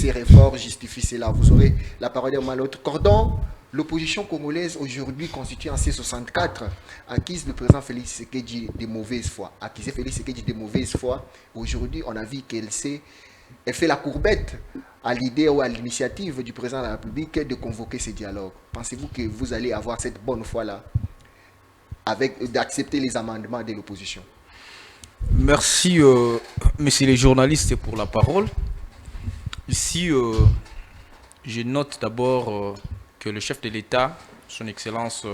ces réformes justifient cela. Vous aurez la parole d'un l'autre. Cordon, l'opposition congolaise aujourd'hui constituée en C64 accuse le président Félix Tshisekedi de mauvaise foi. Accusé Félix Tshisekedi de mauvaise foi. Aujourd'hui, on a vu elle fait la courbette à l'idée ou à l'initiative du président de la République de convoquer ces dialogues. Pensez-vous que vous allez avoir cette bonne foi-là d'accepter les amendements de l'opposition? Merci, messieurs les journalistes, pour la parole. Ici, je note d'abord que le chef de l'État, son Excellence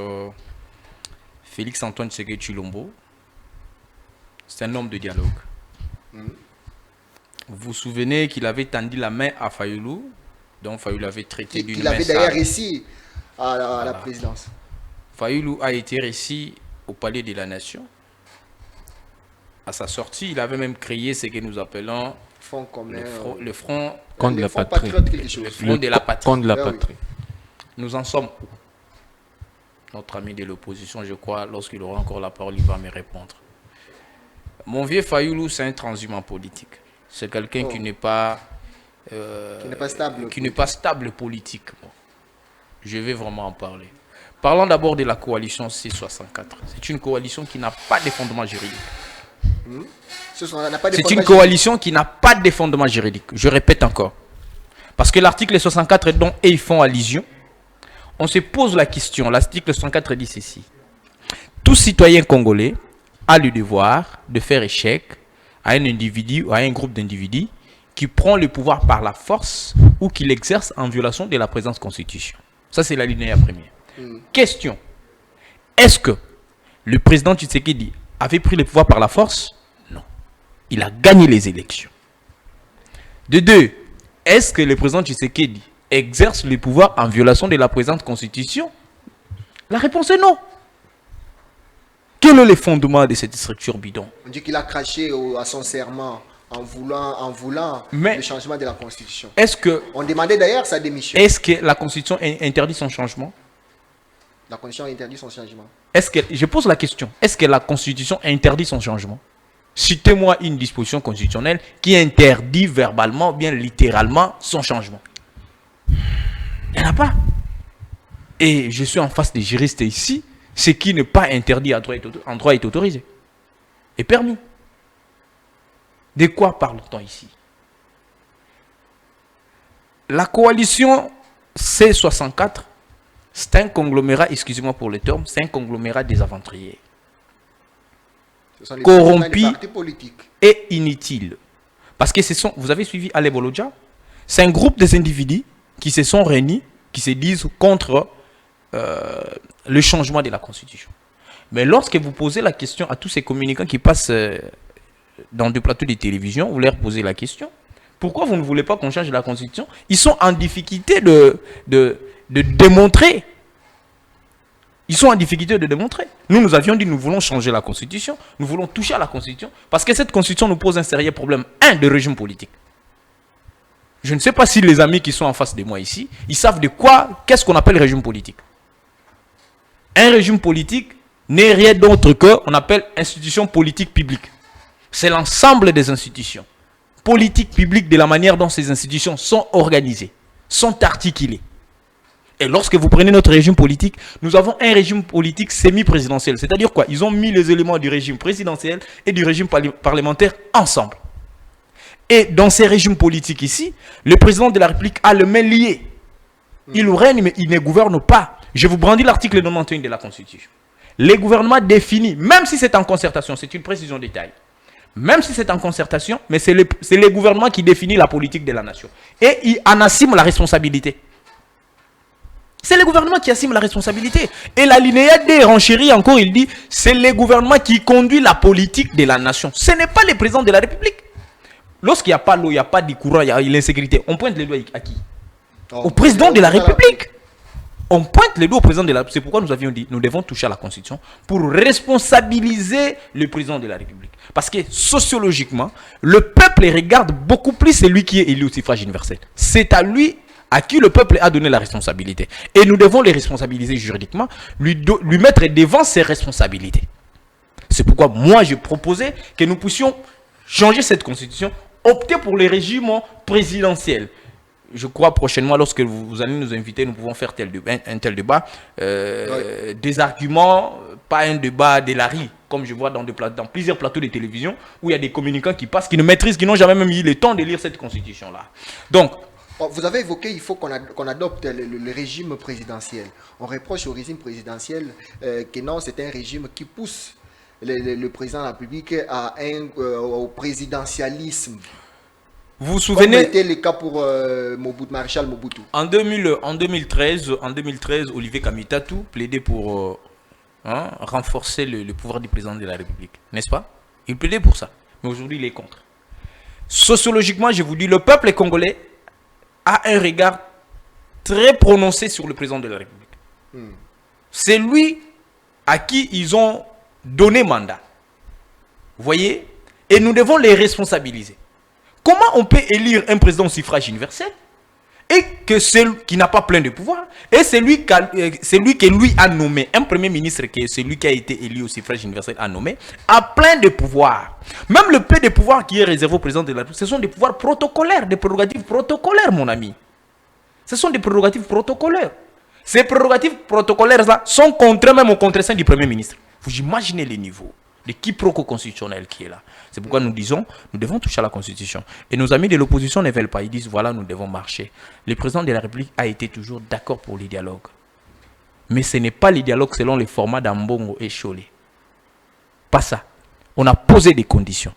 Félix Antoine Tshisekedi Tshilombo, c'est un homme de dialogue. Vous vous souvenez qu'il avait tendu la main à Fayoulou, donc Fayoulou avait traité d'une main sale. Il avait d'ailleurs réussi à la présidence. Fayoulou a été reçu au Palais de la Nation. À sa sortie, il avait même créé ce que nous appelons le front contre la patrie. Le front de la patrie. Contre la patrie. Nous en sommes où? Notre ami de l'opposition, je crois, lorsqu'il aura encore la parole, il va me répondre. Mon vieux Fayoulou, c'est un transhumant politique. C'est quelqu'un qui n'est pas stable politiquement. Je vais vraiment en parler. Parlons d'abord de la coalition C64. C'est une coalition qui n'a pas de fondement juridique. C'est une coalition qui n'a pas de fondement juridique. Je répète encore. Parce que l'article 64 dont ils font allusion, on se pose la question. L'article 64 dit ceci. Tout citoyen congolais a le devoir de faire échec à un individu ou à un groupe d'individus qui prend le pouvoir par la force ou qui l'exerce en violation de la présente constitution. Ça, c'est l'alinéa premier. Question. Est-ce que le président Tshisekedi avait pris le pouvoir par la force? Non. Il a gagné les élections. De deux, est-ce que le président Tshisekedi exerce le pouvoir en violation de la présente constitution? La réponse est non. Quel est le fondement de cette structure bidon? On dit qu'il a craché à son serment en voulant le changement de la constitution. On demandait d'ailleurs sa démission. Est-ce que la constitution interdit son changement? La constitution interdit son changement. Je pose la question. Est-ce que la constitution interdit son changement? Citez-moi une disposition constitutionnelle qui interdit verbalement, bien littéralement, son changement. Il n'y en a pas. Et je suis en face des juristes ici. Ce qui n'est pas interdit en droit est autorisé. Et permis. De quoi parle-t-on ici? La coalition C64, c'est un conglomérat, excusez-moi pour le terme, c'est un conglomérat des aventuriers. Corrompus et inutiles. Parce que vous avez suivi Ale Bolodja, c'est un groupe des individus qui se sont réunis, qui se disent contre le changement de la Constitution. Mais lorsque vous posez la question à tous ces communicants qui passent dans des plateaux de télévision, vous leur posez la question, pourquoi vous ne voulez pas qu'on change la Constitution? Ils sont en difficulté de démontrer. Ils sont en difficulté de démontrer. Nous avions dit, nous voulons changer la Constitution, nous voulons toucher à la Constitution, parce que cette Constitution nous pose un sérieux problème, de régime politique. Je ne sais pas si les amis qui sont en face de moi ici, ils savent de quoi, qu'est-ce qu'on appelle régime politique. Un régime politique n'est rien d'autre que, on appelle institution politique publique. C'est l'ensemble des institutions politiques publiques de la manière dont ces institutions sont organisées, sont articulées. Et lorsque vous prenez notre régime politique, nous avons un régime politique semi-présidentiel. C'est-à-dire quoi? Ils ont mis les éléments du régime présidentiel et du régime parlementaire ensemble. Et dans ces régimes politiques ici, le président de la République a le main lié. Il règne, mais il ne gouverne pas. Je vous brandis l'article 91 de la Constitution. Les gouvernements définis, même si c'est en concertation, c'est une précision de taille. Même si c'est en concertation, mais c'est les gouvernements qui définissent la politique de la nation. Et ils en assument la responsabilité. C'est le gouvernement qui assume la responsabilité. Et l'alinéa D renchérit encore, il dit, c'est le gouvernement qui conduit la politique de la nation. Ce n'est pas le président de la République. Lorsqu'il n'y a pas l'eau, il n'y a pas de courant, il y a l'insécurité, on pointe les doigts à qui? Au président de la République. On pointe les doigts au président de la République. C'est pourquoi nous avions dit, nous devons toucher à la Constitution pour responsabiliser le président de la République. Parce que sociologiquement, le peuple regarde beaucoup plus celui qui est élu au suffrage universel. C'est à lui à qui le peuple a donné la responsabilité. Et nous devons les responsabiliser juridiquement, lui mettre devant ses responsabilités. C'est pourquoi moi je proposais que nous puissions changer cette constitution, opter pour les régimes présidentiels. je crois prochainement, lorsque vous allez nous inviter, nous pouvons faire un tel débat. Des arguments, pas un débat de la rue, comme je vois dans plusieurs plateaux de télévision, où il y a des communicants qui passent, qui ne maîtrisent, qui n'ont jamais même eu le temps de lire cette constitution-là. Donc, vous avez évoqué il faut qu'on adopte le régime présidentiel. On reproche au régime présidentiel que non, c'est un régime qui pousse le président de la République au présidentialisme. Vous vous souvenez? C'était le cas pour Maréchal Mobutu. En 2013, Olivier Kamitatou plaidait pour renforcer le pouvoir du président de la République. N'est-ce pas? Il plaidait pour ça. Mais aujourd'hui, il est contre. Sociologiquement, je vous dis, le peuple congolais a un regard très prononcé sur le président de la République. C'est lui à qui ils ont donné mandat. Vous voyez? Et nous devons les responsabiliser. Comment on peut élire un président au suffrage universel et que celui qui n'a pas plein de pouvoir, et celui que lui a nommé, un premier ministre qui est celui qui a été élu au suffrage universel a nommé, a plein de pouvoirs. Même le peu de pouvoirs qui est réservé au président de la République, ce sont des pouvoirs protocolaires, des prérogatives protocolaires, mon ami. Ce sont des prérogatives protocolaires. Ces prérogatives protocolaires-là sont contraires même au contre-saint du premier ministre. Vous imaginez les niveaux de quiproquo constitutionnel qui est là. C'est pourquoi nous disons, nous devons toucher à la Constitution. Et nos amis de l'opposition ne veulent pas. Ils disent, voilà, nous devons marcher. Le président de la République a été toujours d'accord pour les dialogues. Mais ce n'est pas les dialogues selon les formats d'Ambongo et Cholé. Pas ça. On a posé des conditions.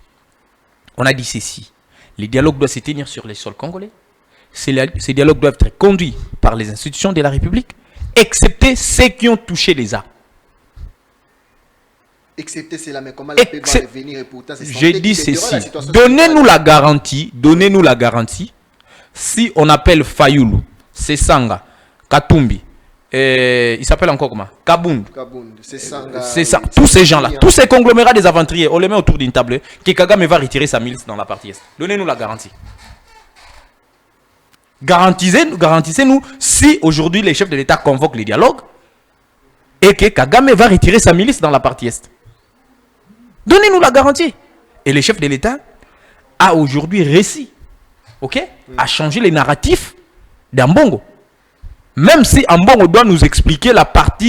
On a dit ceci. Les dialogues doivent se tenir sur les sols congolais. Ces dialogues doivent être conduits par les institutions de la République, excepté ceux qui ont touché les armes. Excepté cela, mais comment la paix va revenir et pourtant c'est j'ai dit ceci. Donnez-nous la garantie. Si on appelle Fayoulou, Sesanga, Katumbi, il s'appelle encore comment? Kabound, Sesanga, tous ces gens-là, tous ces conglomérats des aventuriers, on les met autour d'une table, que Kagame va retirer sa milice dans la partie est. Donnez-nous la garantie. Garantissez-nous si aujourd'hui les chefs de l'État convoquent les dialogues et que Kagame va retirer sa milice dans la partie est. Donnez-nous la garantie. Et le chef de l'État a aujourd'hui réussi, à changer les narratifs d'Ambongo. Même si Ambongo doit nous expliquer la partie